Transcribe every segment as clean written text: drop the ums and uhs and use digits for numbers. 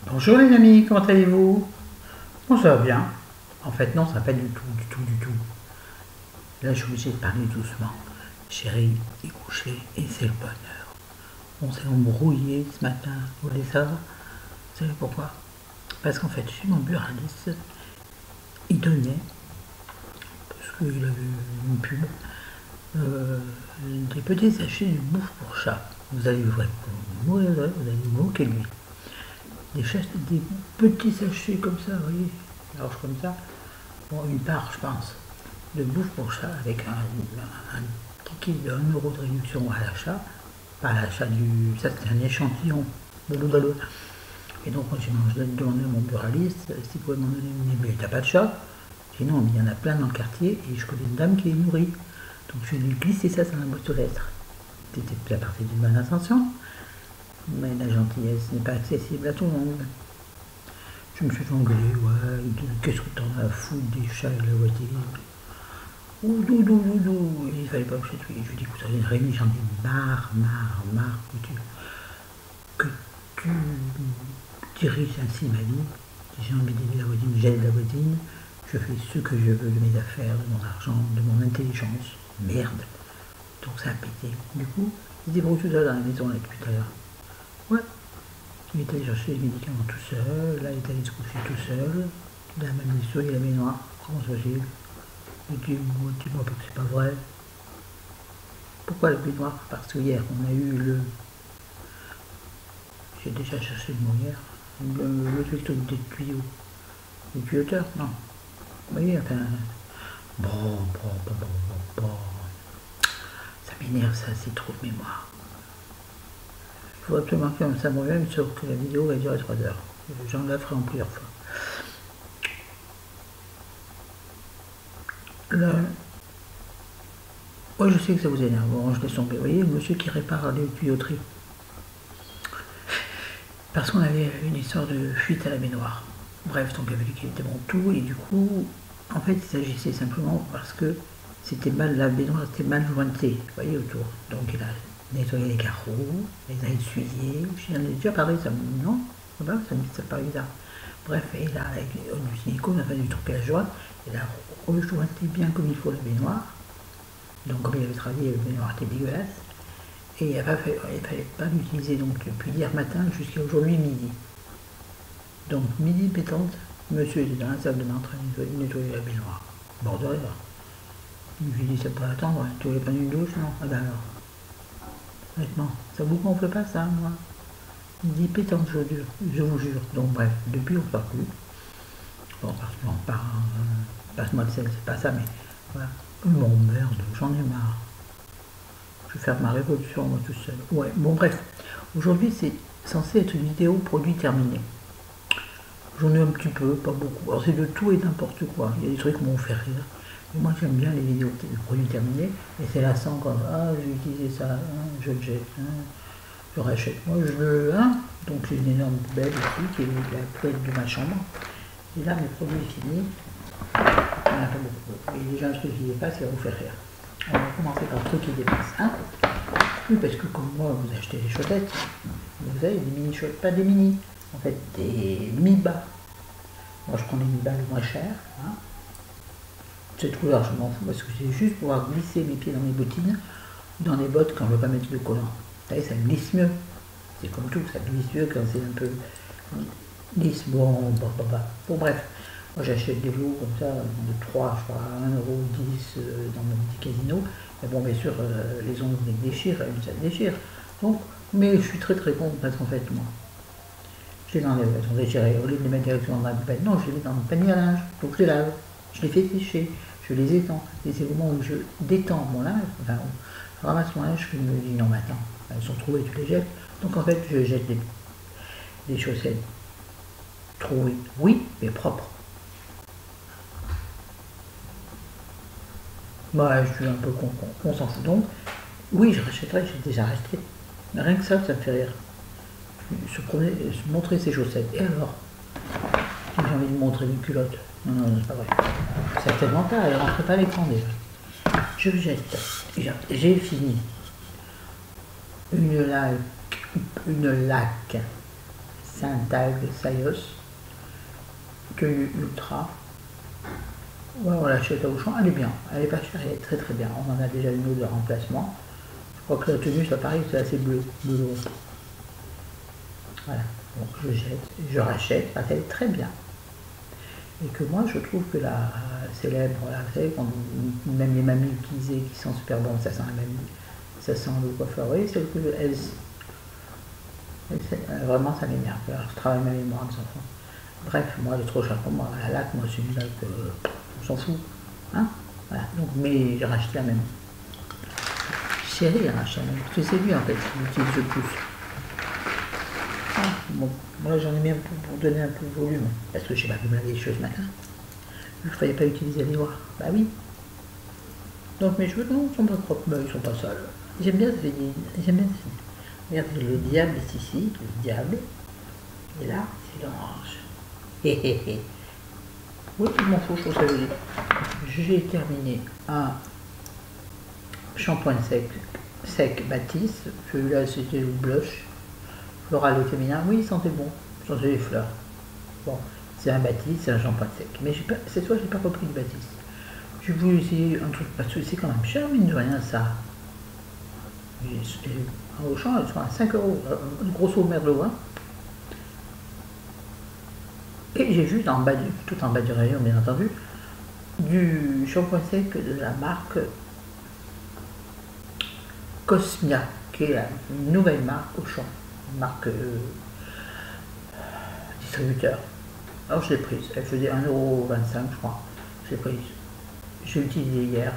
Bonjour les amis, comment allez-vous? Bon, ça va bien. En fait, non, ça va pas du tout, du tout, du tout. Là, je suis obligé de parler doucement. Chérie est couchée et c'est le bonheur. On s'est embrouillé ce matin, vous voulez savoir? Vous savez pourquoi? Parce qu'en fait, chez mon buraliste, il donnait, parce qu'il avait une pub, euh, des petits sachets de bouffe pour chat. Vous allez vous allez vous moquer de lui. Des petits sachets comme ça, vous voyez, large comme ça. Bon, une part, je pense, de bouffe pour chat avec un ticket de 1 € de réduction à l'achat. Pas à l'achat du. Ça, c'est un échantillon. Blablabla. Et donc, moi, j'ai demandé à mon buraliste s'il pouvait m'en donner une. Mais t'as pas de chat? J'ai dit non, mais il y en a plein dans le quartier et je connais une dame qui est nourrie. Donc, je vais lui glisser ça sur la boîte aux lettres. C'était la partie d'une bonne intention, mais la gentillesse n'est pas accessible à tout le monde. Je me suis fait engueuler, ouais, qu'est-ce que t'en as à foutre des chats et de la voiture? Ouh, il fallait pas que je tuer. Je lui dis, écoute, Rémi, j'en ai marre que tu diriges ainsi ma vie. Si j'ai envie d'aider la voisine, j'aide la voisine. Je fais ce que je veux de mes affaires, de mon argent, de mon intelligence. Merde. Donc ça a pété. Du coup, il se débrouille tout seul dans la maison là depuis tout à l'heure. Ouais. Il est allé chercher les médicaments tout seul, là il est allé se coucher tout seul. Il a même les souris et la baignoire. Comment ça fait? Dis-moi pas que c'est pas vrai. Pourquoi la baignoire? Parce que hier on a eu le. J'ai déjà cherché le mot hier. Le truc des tuyaux. Le tuyauteur? Non. Vous voyez, enfin. Bon. Ça m'énerve ça, c'est trop de mémoire. Il faut absolument faire ça moi-même, sauf que la vidéo va durer 3 heures. J'en la ferai en plusieurs fois. Là, ouais, je sais que ça vous énerve. Bon, je laisse tomber. Vous voyez, le monsieur qui répare les tuyauteries. Parce qu'on avait une histoire de fuite à la baignoire. Bref, donc il avait dit qu'il était bon tout, et du coup, en fait, il s'agissait simplement parce que c'était mal, la baignoire était mal jointée, vous voyez, autour. Donc il a nettoyé les carreaux, les a essuyés. J'en ai déjà parlé, ça me. Non, ça me paraît bizarre. Bref, et là, avec du silicone, on a fait du trucage joint, il a rejointé bien comme il faut la baignoire. Donc comme il avait travaillé, la baignoire était dégueulasse. Et il ne fallait pas l'utiliser donc depuis hier matin jusqu'à aujourd'hui midi. Donc midi pétante, monsieur était dans la salle de bain en train de nettoyer la baignoire. Bord de rire. Je lui ai dit ça peut attendre, tu voulais pas une douche? Non. Ah ben alors. Honnêtement, ça vous gonfle pas ça, moi? Midi pétante, je vous jure. Donc bref, depuis on ne parle plus. Bon, parce qu'on part, passe-moi le sel, c'est pas ça, mais voilà. Mon merde, j'en ai marre. Je vais faire ma révolution moi tout seul. Ouais, bon bref. Aujourd'hui c'est censé être une vidéo produit terminé. J'en ai un petit peu, pas beaucoup. Alors c'est de tout et n'importe quoi. Il y a des trucs qui m'ont fait rire. Mais moi j'aime bien les vidéos de produits terminés. Et c'est lassant quand j'ai utilisé ça, je le jette, je rachète. Moi je veux donc j'ai une énorme poubelle ici qui est la poubelle de ma chambre. Et là mes produits finis. Il n'y en a pas beaucoup. Et déjà un truc qui dépasse, il va vous faire rire. On va commencer par le truc qui dépasse. Oui, parce que comme moi, vous achetez des chaussettes, vous avez des mini chaussettes, pas des mini, en fait des mi-bas. Moi je prends les mi-bas le moins cher. Cette couleur, je m'en fous parce que c'est juste pour pouvoir glisser mes pieds dans mes bottines, dans les bottes quand je ne veux pas mettre de collant. Vous savez, ça glisse mieux. C'est comme tout, ça glisse mieux quand c'est un peu lisse. Bon, bref. Moi j'achète des lots comme ça de 3, je crois, 1,10 € dans mon petit casino. Mais bon, bien sûr, les ongles déchirent, ça déchire. Donc, mais je suis très content parce qu'en fait, moi, je les enlève, elles sont déchirées. Au lieu de les mettre directement dans la poubelle, non, je les mets dans le panier à linge. Donc je les lave, je les fais sécher, je les étends. Et c'est au moment où je détends mon linge, enfin, je ramasse mon linge, je me dis non, mais attends, elles sont trouées, tu les jettes. Donc en fait, je jette des chaussettes trouées, oui, mais propres. Bah, je suis un peu con, on s'en fout donc. Oui, je rachèterai, j'ai déjà racheté. Rien que ça me fait rire. Se montrer ses chaussettes. Et alors, si j'ai envie de montrer une culotte, non, c'est pas vrai. Certainement pas, elle ne rentre pas à l'écran déjà. Je jette. J'ai fini. Une laque c'est un tag Sayos que Ultra. Ouais, on l'achète à Auchan, elle est bien, elle est pas chère, elle est très très bien. On en a déjà une autre de remplacement. Je crois que la tenue, ça pareil, c'est assez bleu. Voilà, donc je jette, je rachète, parce qu'elle est très bien. Et que moi, je trouve que la célèbre, là, vous savez, même les mamies utilisées qui sont super bonnes, ça sent la mamie, ça sent le coiffeur, oui, celle que vraiment, ça m'énerve. Alors, je travaille ma mémoire des enfants. Bref, moi, elle est trop chère pour moi. La laque, moi, c'est une laque, on s'en fout. Hein, voilà. Donc, mais j'ai racheté la même. Chérie a racheté la même. Parce que c'est lui, en fait, qui l'utilise le plus. Ah, bon, moi, j'en ai mis un peu pour donner un peu de volume. Parce que je sais pas, vous me l'avez dit ce matin. Il ne fallait pas utiliser les noirs. Bah oui. Donc mes cheveux, non, ils sont pas propres, mais ils sont pas sales. J'aime bien ce film. J'aime bien ce film. Regardez, le diable est ici, le diable. Et là, c'est l'orange. Hé hé hé. Oui, je m'en fous, je savais. J'ai terminé un shampoing sec Baptiste. Celui-là, c'était le blush. Floral et féminin. Oui, il sentait bon. Il sentait les fleurs. Bon, c'est un Baptiste, c'est un shampoing sec. Mais cette fois, j'ai pas repris de Baptiste. J'ai voulu essayer un truc, parce que c'est quand même cher, mine de rien, ça. Au champ, elles sont à 5 €, grosso merlot. Hein. Et j'ai vu tout en bas du rayon, bien entendu, du shampoing sec de la marque Cosmia, qui est une nouvelle marque au champ, une marque distributeur. Alors je l'ai prise, elle faisait 1,25 €, je crois. Je l'ai prise. J'ai utilisé hier,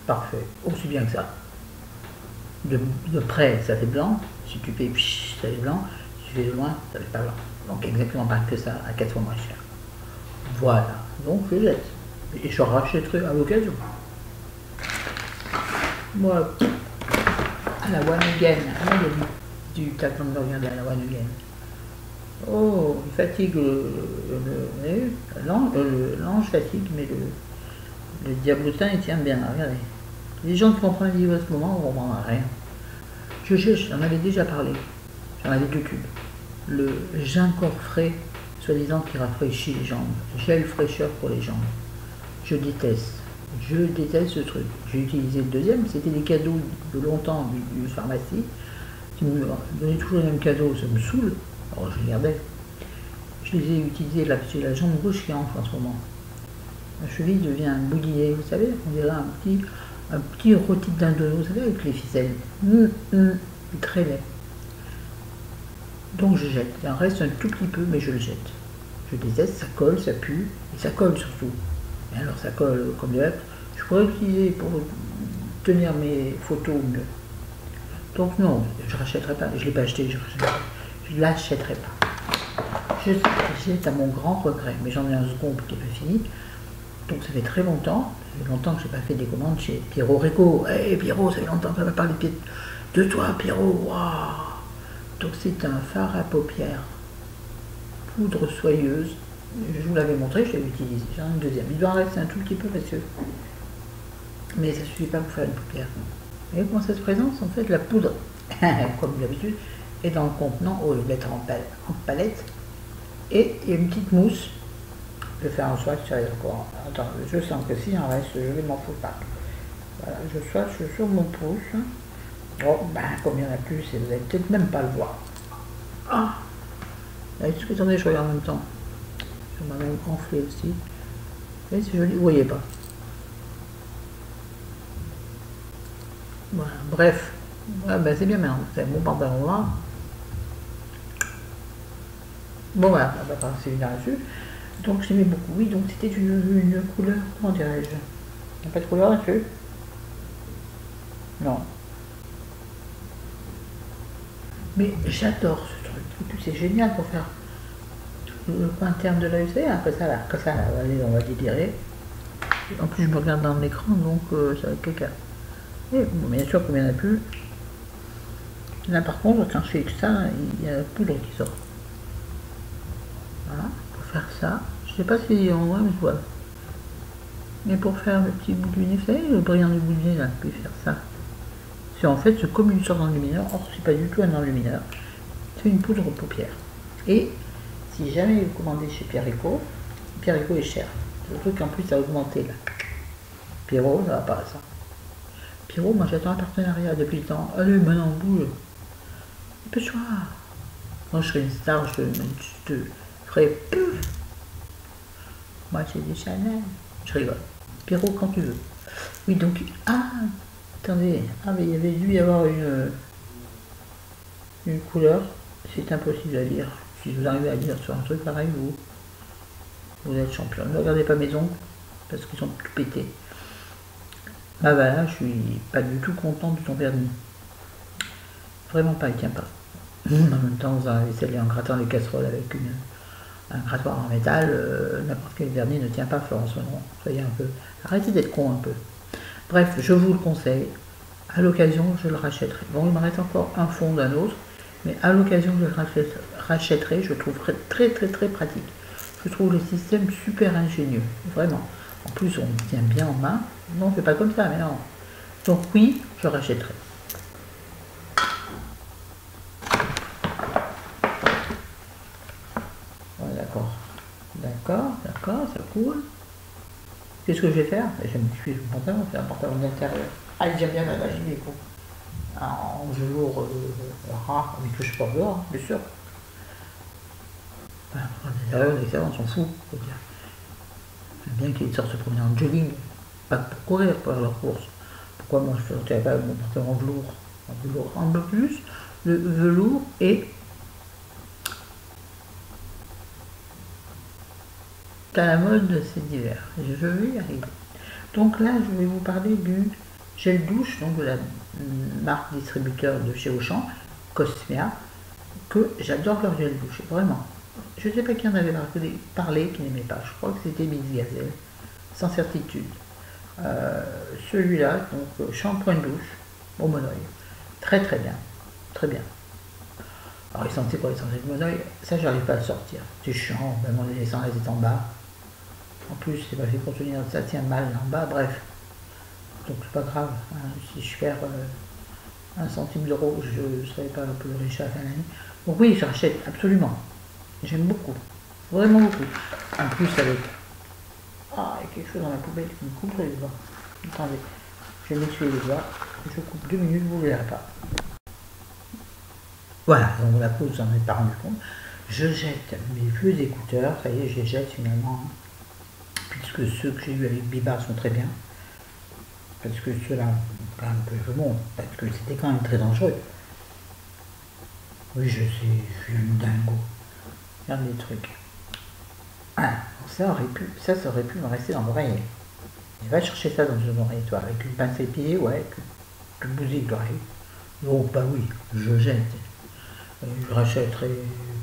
parfait, aussi bien que ça. De près, ça fait blanc, si tu fais ça fait blanc, si tu fais de loin, ça fait pas blanc. Donc exactement pas que ça, à 4 fois moins cher. Voilà, donc je jette. Et je rachèterai à l'occasion. Moi, à la One Again, du tacon de regarder à la One Again. Oh, il fatigue l'ange fatigue, mais le diablotin il tient bien, regardez. Les gens qui comprennent le livre à ce moment, on ne comprend rien. J'en avais déjà parlé, j'en avais 2 tubes. Le gingembre frais, soi-disant qui rafraîchit les jambes, gel fraîcheur pour les jambes. Je déteste ce truc. J'ai utilisé le deuxième, c'était des cadeaux de longtemps du pharmacie, qui me donnaient toujours les mêmes cadeaux, ça me saoule. Alors je regardais. Je les ai utilisés là, j'ai la jambe gauche qui enfle en ce moment. Ma cheville devient un boulier, vous savez, on dirait un petit rôti de dindon, vous savez, avec les ficelles. Très laid. Donc je jette. Il en reste un tout petit peu, mais je le jette. Je déteste, ça colle, ça pue, et ça colle surtout. Et alors ça colle comme de l'être. Je pourrais l'utiliser pour tenir mes photos mieux. Donc non, je ne rachèterai pas. Je ne l'ai pas acheté, je ne l'achèterai pas. Je jette à mon grand regret, mais j'en ai un second qui n'est pas fini. Donc ça fait très longtemps. Ça fait longtemps que je n'ai pas fait des commandes chez Pierrot Réco. Hé Pierrot, ça fait longtemps que je n'ai pas parlé de toi, Pierrot. Waouh. Donc c'est un fard à paupières, poudre soyeuse. Je vous l'avais montré, je l'ai utilisé. J'en ai un deuxième. Il doit en rester un tout petit peu parce que... Mais ça ne suffit pas pour faire une paupière. Vous voyez comment ça se présente? En fait, la poudre, comme d'habitude, est dans le contenant, au lieu d'être en palette. Et il y a une petite mousse. Je vais faire un swatch sur les encore. Attends, je sens que s'il en reste, je vais m'en foutre pas. Voilà, je swatch sur mon pouce. Oh, ben, comme il n'y en a plus, vous n'allez peut-être même pas le voir. Ah! Attendez, je regarde en même temps. Je m'a même gonflé aussi. Vous voyez, c'est joli, vous ne voyez pas. Voilà, bref. Ouais, ben, c'est bien maintenant. C'est mon pantalon là. Bon, voilà, on va passer là-dessus. Donc, j'aimais beaucoup. Oui, donc c'était une couleur, comment dirais-je? Il n'y a pas de couleur là-dessus? Non. Mais j'adore ce truc. Et puis c'est génial pour faire le coin interne de l'œil. Vous savez, après ça, là, allez, on va délirer. En plus, je me regarde dans l'écran, donc ça va être caca. Et bon, bien sûr, comme il n'y en a plus. Là, par contre, quand je fais ça, il y a la poudre qui sort. Voilà, pour faire ça. Je sais pas si on voit, mais je vois. Mais pour faire le petit bout du nez, vous savez, le brillant du bout du nez, là, puis faire ça. C'est en fait, c'est comme une sorte d'enlumineur. Or, c'est pas du tout un enlumineur. C'est une poudre aux paupières. Et si jamais vous commandez chez Pierre Rico est cher. Le truc en plus a augmenté là. Pierrot, ça va pas ça. Pierrot, moi j'attends un partenariat depuis le temps. Allez, maintenant bouge. Dépêche-toi. Moi je serais une star, je te ferais pouf. Moi j'ai des Chanel. Je rigole. Pierrot, quand tu veux. Oui, donc. Ah, attendez. Ah, mais il y avait dû y avoir une couleur. C'est impossible à lire. Si vous arrivez à lire sur un truc pareil, vous êtes champion. Ne regardez pas mes ongles, parce qu'ils sont tout pétés. Ah bah là, je suis pas du tout content de ton vernis. Vraiment pas, il tient pas. En même temps, vous en vaisselle et en grattant les casseroles avec un grattoir en métal, n'importe quel vernis ne tient pas, Florence Monod. Soyez un peu. Arrêtez d'être con un peu. Bref, je vous le conseille. À l'occasion, je le rachèterai. Bon, il me reste encore un fond d'un autre, mais à l'occasion, je le rachèterai. Je trouve très pratique. Je trouve le système super ingénieux, vraiment. En plus, on tient bien en main. Non, c'est pas comme ça, mais non. Donc oui, je rachèterai. Ouais, d'accord, ça coule. Qu'est-ce que je vais faire? Je me suis le pantalon, c'est un pantalon d'intérieur. Ah, j'aime bien la magie des coups. En velours rare, mais que je porte dehors, bien sûr. Enfin, en intérieur, l'extérieur, on s'en fout, faut dire. J'aime bien qu'ils sortent se promener en jogging, pas pour courir, pour leur course. Pourquoi moi je ne sortirais pas mon pantalon en velours? En velours un peu plus, le velours est à la mode de cet hiver. Je vais y arriver. Donc là, je vais vous parler du gel douche, donc de la marque distributeur de chez Auchan, Cosmea, que j'adore leur gel douche, vraiment. Je ne sais pas qui en avait parlé, qui n'aimait pas. Je crois que c'était Miss Gazelle, sans certitude. Celui-là, donc shampoing de douche au monoeil. Très bien. Très bien. Alors, il sentait quoi les sentiers de monoeil? Ça, j'arrive pas à le sortir. C'est chiant, même en les laissant là, c'est en bas. En plus, c'est pas fait pour tenir, ça tient mal en bas, bref. Donc, c'est pas grave. Hein. Si je perds 1 centime d'euro, je ne serai pas un peu riche à la fin de l'année. Donc, oui, je rachète, absolument. J'aime beaucoup. Vraiment beaucoup. En plus, avec. Ah, il y a quelque chose dans la poubelle qui me couperait les doigts. Attendez, je vais m'essuyer les doigts. Je coupe 2 minutes, vous ne verrez pas. Voilà, donc la cause, vous n'en êtes pas rendu compte. Je jette mes vieux écouteurs, ça y est, je les jette finalement, puisque ceux que j'ai eu avec Biba sont très bien. Parce que ceux-là, quand même un peu bon, parce que c'était quand même très dangereux. Oui, je sais, je suis une dingo. Regarde les trucs. Ah, ça aurait pu me rester dans l'oreille. Va chercher ça dans une oreille, toi, avec une pince à épiler, ouais, tu bousilles l'oreille. Donc, bah oui, je jette. Je rachèterai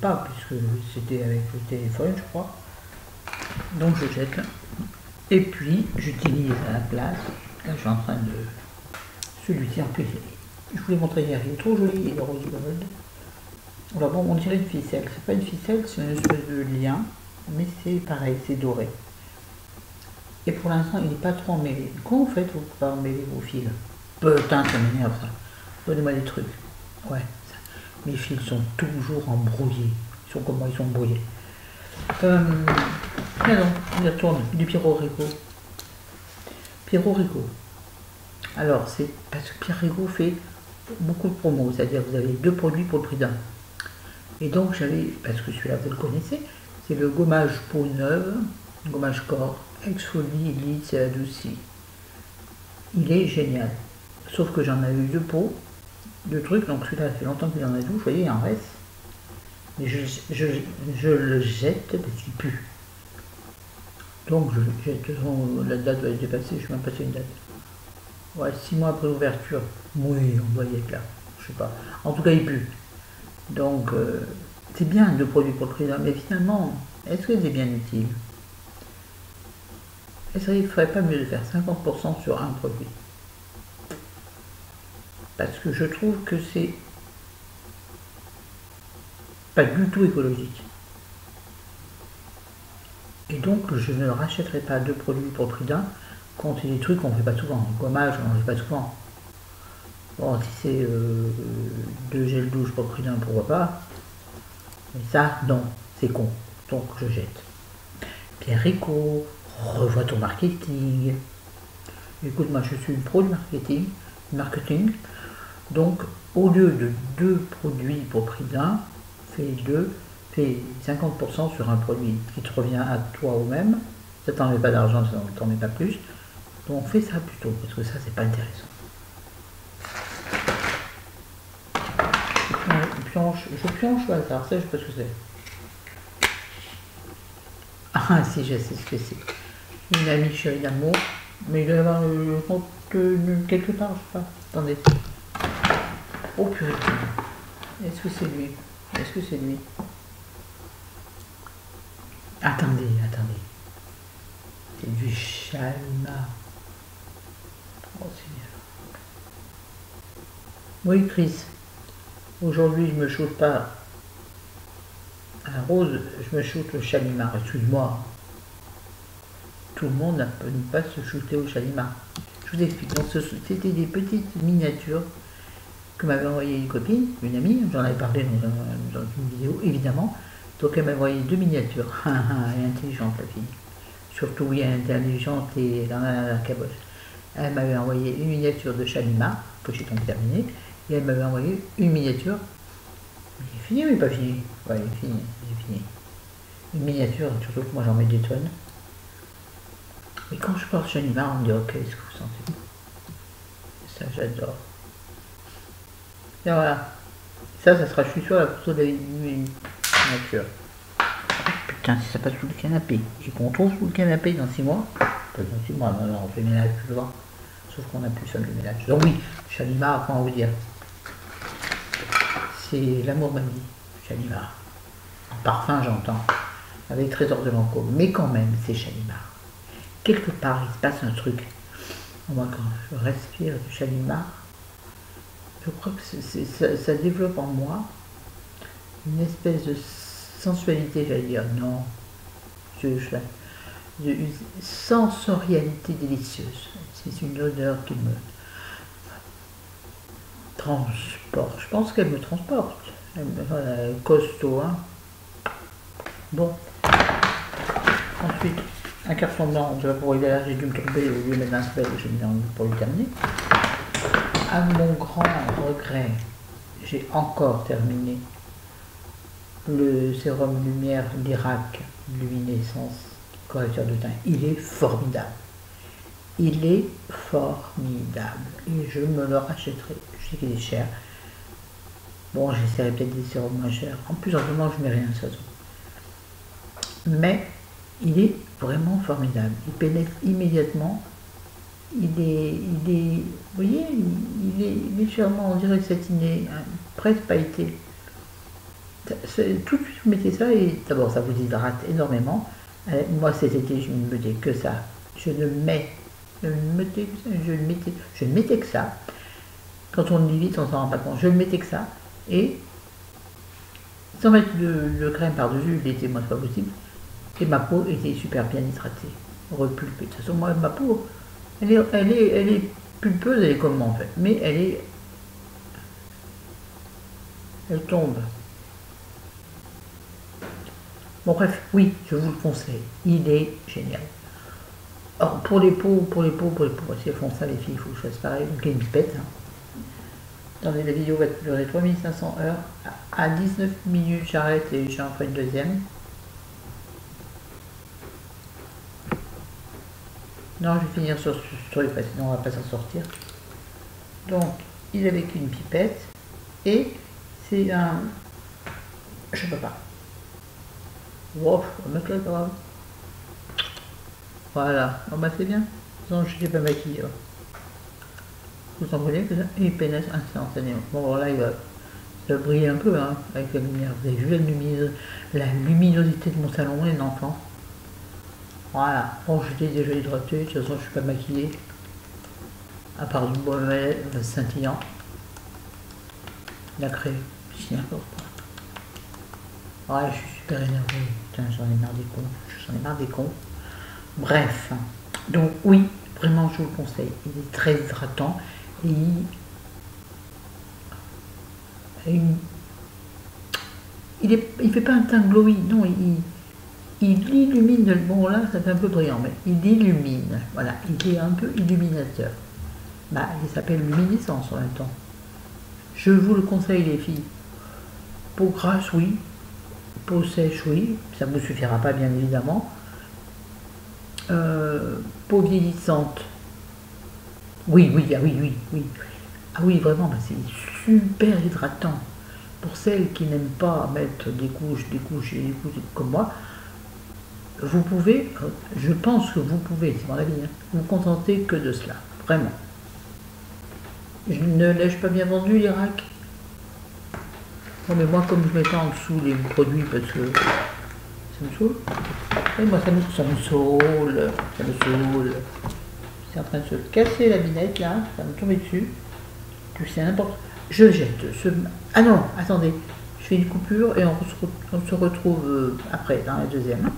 pas, puisque c'était avec le téléphone, je crois. Donc, je jette. Et puis, j'utilise à la place. Là, je suis en train de. Celui-ci, en plus, je vous l'ai montré hier, il est trop joli, il est rose gold. Alors bon, on dirait une ficelle. C'est pas une ficelle, c'est une espèce de lien, mais c'est pareil, c'est doré. Et pour l'instant, il n'est pas trop emmêlé. Comment vous faites pour pas emmêler vos fils? Putain, ça m'énerve ça. Donnez-moi des trucs. Ouais, ça. Mes fils sont toujours embrouillés. Ils sont comme moi, ils sont embrouillés. Alors, il tourne du Pierrot Rico. Pierrot Rico. Alors, c'est parce que Pierre Rico fait beaucoup de promos, c'est-à-dire vous avez 2 produits pour le prix d'un. Et donc j'avais, parce que celui-là vous le connaissez, c'est le gommage peau neuve, gommage corps, exfolie, lisse et adouci. Il est génial. Sauf que j'en ai eu 2 pots, 2 trucs, donc celui-là ça fait longtemps qu'il en a 12, vous voyez, il en reste. Mais je le jette parce qu'il pue. Donc je jette, la date doit être dépassée, je vais même passer une date. Ouais, 6 mois après l'ouverture. Oui, on doit y être là. Je sais pas. En tout cas, il pue. Donc, c'est bien 2 produits pour le prix d'un, mais finalement, est-ce que c'est bien utile? Est-ce qu'il ne ferait pas mieux de faire 50% sur un produit? Parce que je trouve que c'est pas du tout écologique. Et donc, je ne rachèterai pas 2 produits pour le prix d'un, quand il y a des trucs qu'on ne fait pas souvent. Le gommage, on ne fait pas souvent. Bon, si c'est 2 gels douche pour le prix d'un, pourquoi pas. Mais ça, non, c'est con. Donc je jette. Pierre Rico, revois ton marketing. Écoute, moi je suis une pro du marketing. Donc au lieu de 2 produits pour prix d'un, fais 50% sur un produit qui te revient à toi au même. Ça t'en met pas d'argent, ça t'en met pas plus. Donc fais ça plutôt, parce que ça c'est pas intéressant. Je pionche au hasard, ça je sais pas ce que c'est. Ah si, je sais ce que c'est. Une amie chérie d'amour, mais il doit y avoir le contenu quelque part, je sais pas. Attendez. Oh purée. Est-ce que c'est lui? Est-ce que c'est lui? Attendez. C'est du Chalma. Oh Seigneur. Oui, Chris. Aujourd'hui, je me shoot pas à la rose, je me shoot au Chalimar. Excuse-moi. Tout le monde ne peut pas se shooter au Chalimar. Je vous explique. Donc, c'était des petites miniatures que m'avait envoyé une copine, une amie. J'en avais parlé dans une vidéo, évidemment. Donc, elle m'a envoyé 2 miniatures. Elle est intelligente, la fille. Surtout, oui, elle est intelligente et elle en a la caboche. Elle m'avait envoyé une miniature de Chalimar, que j'ai donc terminé. Et elle m'avait envoyé une miniature. Il est fini ou il n'est pas fini? Ouais, il est fini. Une miniature, surtout que moi j'en mets des tonnes. Et quand je porte Chalimar, on me dit ok, est-ce que vous sentez? Ça, j'adore. Et voilà. Ça sera, je suis sûr, la photo de la miniature. Putain, si ça passe sous le canapé. Et qu'on trouve sous le canapé dans 6 mois. Pas dans 6 mois, non, on fait le ménage, tu vois. Sauf qu'on n'a plus ça, le ménage. Donc oui, Chalimar, comment vous dire? C'est l'amour de ma vie, Chalimar. En parfum, j'entends. Avec Trésor de Lancôme. Mais quand même, c'est Chalimar. Quelque part, il se passe un truc. Moi, quand je respire du Chalimar, je crois que ça développe en moi une espèce de sensualité, j'allais dire. Non, une sensorialité délicieuse. C'est une odeur qui me transporte. Je pense qu'elle me transporte. Elle est costaud, hein. Bon. Ensuite, un carton blanc, je vais pour y aller, j'ai dû me tromper au lieu de mettre un spell, j'ai mis en pour le terminer. À mon grand regret, j'ai encore terminé le sérum lumière Lirac luminescence correcteur de teint. Il est formidable. Il est formidable. Et je me le rachèterai. Je sais qu'il est cher. Bon, j'essaierai peut-être des sérums moins chers. En plus, en ce moment, je ne mets rien de toute façon. Mais il est vraiment formidable. Il pénètre immédiatement. Il est, vous voyez, il est légèrement, on dirait satiné, hein, presque pailleté. Tout de suite, vous mettez ça et d'abord, ça vous hydrate énormément. Moi, cet été, je ne mettais que ça. Je ne mettais que ça. Quand on le lit vite, on s'en rend pas compte. Je ne mettais que ça. Et sans mettre de crème par-dessus, l'été, moi, c'est pas possible. Et ma peau était super bien hydratée, repulpée. De toute façon, moi, ma peau, elle est pulpeuse, elle est comme moi, en fait. Mais elle tombe. Bon, bref, oui, je vous le conseille. Il est génial. Alors, pour les peaux, si elles font ça, les filles, il faut que je fasse pareil. Donc, il y a une pipette. Hein. Attendez, la vidéo va durer 3500 heures. À 19 minutes, j'arrête et j'en ferai une deuxième. Non, je vais finir sur ce truc, sinon on va pas s'en sortir. Donc, il est avec une pipette et c'est un... Je peux pas. Wow, on va mettre là quand même. Voilà, bon bah c'est bien. Non, je ne suis pas maquillée. Vous en voyez que ça, il pénètre instantanément. Bon, alors là, il va briller un peu hein, avec la lumière. Vous avez vu la luminosité de mon salon, les enfants. Voilà, bon, je l'ai déjà hydraté, de toute façon, je ne suis pas maquillée. À part du bois scintillant. La crème, c'est n'importe quoi. Ouais, je suis super énervée. Putain, j'en ai marre des cons. Bref, donc oui, vraiment, je vous le conseille. Il est très hydratant et il il fait pas un teint glowy, non, il illumine, bon là ça fait un peu brillant, mais il illumine, voilà, il est un peu illuminateur. Bah, il s'appelle luminescence en même temps. Je vous le conseille les filles. Peau grasse, oui. Peau sèche, oui. Ça ne vous suffira pas bien évidemment. Peau vieillissante. Oui, oui, ah oui, oui, oui. Ah oui, vraiment, bah, c'est super hydratant. Pour celles qui n'aiment pas mettre des couches et des couches comme moi, vous pouvez, je pense que vous pouvez, c'est mon avis, hein, vous contenter que de cela, vraiment. Je ne l'ai-je pas bien vendu l'Irak? Non mais moi comme je mets pas en dessous les produits parce que ça me saoule. Et moi ça me saoule, ça me saoule. C'est en train de se casser la binette là, ça me tombe dessus. Puis c'est n'importe. Je jette ce. Ah non, attendez, je fais une coupure et on se retrouve après dans la deuxième.